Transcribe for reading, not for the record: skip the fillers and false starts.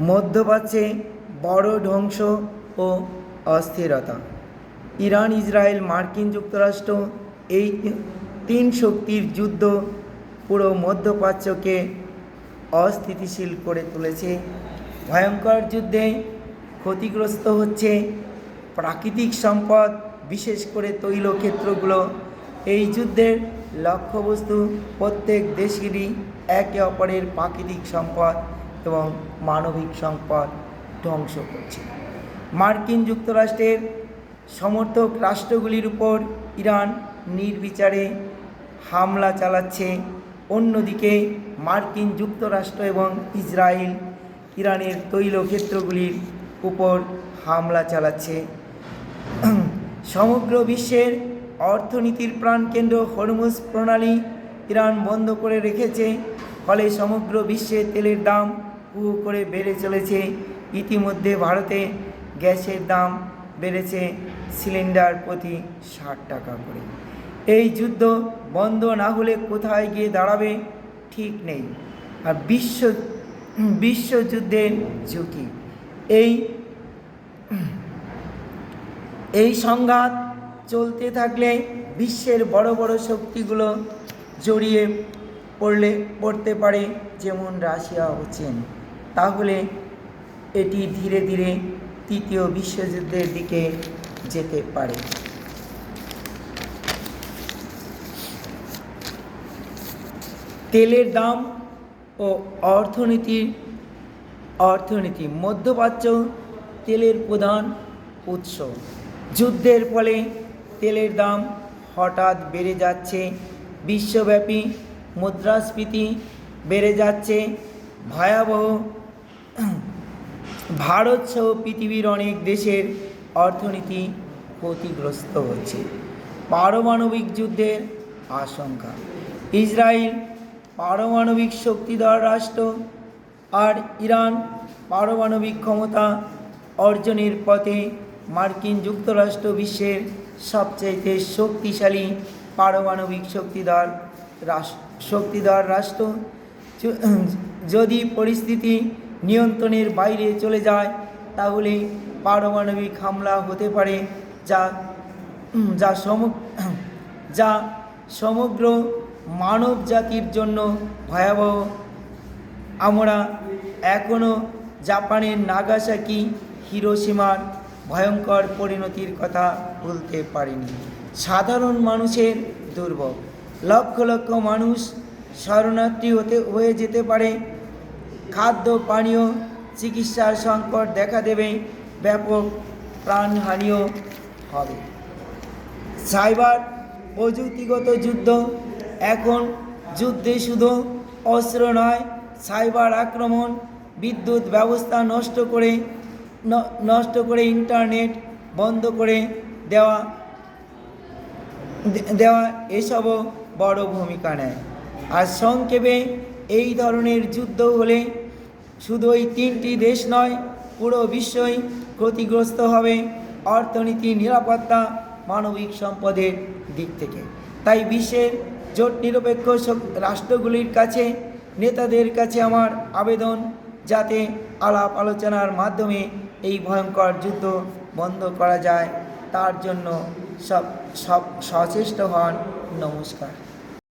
মধ্যপ্রাচ্যে বড় ধ্বংস ও অস্থিরতা। ইরান, ইসরায়েল, মার্কিন যুক্তরাষ্ট্র, এই তিন শক্তির যুদ্ধ পুরো মধ্যপ্রাচ্যকে অস্থিতিশীল করে তুলেছে। ভয়ঙ্কর যুদ্ধে ক্ষতিগ্রস্ত হচ্ছে প্রাকৃতিক সম্পদ, বিশেষ করে তৈলক্ষেত্রগুলো। এই যুদ্ধের লক্ষ্যবস্তু প্রত্যেক দেশেরই একে অপরের প্রাকৃতিক সম্পদ এবং মানবিক সম্পদ ধ্বংস করছে। মার্কিন যুক্তরাষ্ট্রের সমর্থক রাষ্ট্রগুলির উপর ইরান নির্বিচারে হামলা চালাচ্ছে। অন্যদিকে মার্কিন যুক্তরাষ্ট্র এবং ইসরায়েল ইরানের তৈলক্ষেত্রগুলির উপর হামলা চালাচ্ছে। সমগ্র বিশ্বের অর্থনীতির প্রাণকেন্দ্র হরমুজ প্রণালী ইরান বন্ধ করে রেখেছে। ফলে সমগ্র বিশ্বে তেলের দাম হু করে বেড়ে চলেছে। ইতিমধ্যে ভারতে গ্যাসের দাম বেড়েছে সিলিন্ডার প্রতি 60 টাকা করে। এই যুদ্ধ বন্ধ না হলে কোথায় গিয়ে দাঁড়াবে ঠিক নেই। আর বিশ্বযুদ্ধের ঝুঁকি। এই সংঘাত চলতে থাকলে বিশ্বের বড় বড় শক্তিগুলো জড়িয়ে পড়তে পারে, যেমন রাশিয়া ও চীন। তাহলে এটি ধীরে ধীরে তৃতীয় বিশ্বযুদ্ধের দিকে যেতে পারে। তেলের দাম ও অর্থনীতি। মধ্যপ্রাচ্য তেলের প্রধান উৎস। যুদ্ধের ফলে তেলের দাম হঠাৎ বেড়ে যাচ্ছে। বিশ্বব্যাপী মুদ্রাস্ফীতি বেড়ে যাচ্ছে। ভয়াবহ। ভারত সহ পৃথিবীর অনেক দেশের অর্থনীতি ক্ষতিগ্রস্ত হচ্ছে। পারমাণবিক যুদ্ধের আশঙ্কা। ইসরায়েল পারমাণবিক শক্তিধর রাষ্ট্র, আর ইরান পারমাণবিক ক্ষমতা অর্জনের পথে। মার্কিন যুক্তরাষ্ট্র বিশ্বের সবচেয়ে শক্তিশালী পারমাণবিক শক্তিধর রাষ্ট্র। যদি পরিস্থিতি নিয়ন্ত্রণের বাইরে চলে যায় তাহলে পারমাণবিক হামলা হতে পারে, যা সমগ্র মানব জাতির জন্য ভয়াবহ। আমরা এখনও জাপানের নাগাসাকি, হিরোশিমার ভয়ঙ্কর পরিণতির কথা ভুলতে পারিনি। সাধারণ মানুষের দুর্ভোগ। লক্ষ লক্ষ মানুষ শরণার্থী হয়ে যেতে পারে। খাদ্য, পানীয়, চিকিৎসার সংকট দেখা দেবে। ব্যাপক প্রাণহানিও হবে। সাইবার প্রযুক্তিগত যুদ্ধ। এখন যুদ্ধে শুধু অস্ত্র নয়, সাইবার আক্রমণ, বিদ্যুৎ ব্যবস্থা নষ্ট করে ইন্টারনেট বন্ধ করে দেওয়া এসবও বড় ভূমিকা নেয়। আর সংক্ষেপে, এই ধরনের যুদ্ধ হলে শুধু এই তিনটি দেশ নয়, পুরো বিশ্বই ক্ষতিগ্রস্ত হবে অর্থনীতি, নিরাপত্তা, মানবিক সম্পদের দিক থেকে। তাই বিশ্বের জোট নিরপেক্ষ রাষ্ট্রগুলির কাছে, নেতাদের কাছে আমার আবেদন, যাতে আলাপ আলোচনার মাধ্যমে এই ভয়ঙ্কর যুদ্ধ বন্ধ করা যায়, তার জন্য সব সচেষ্ট হন। নমস্কার।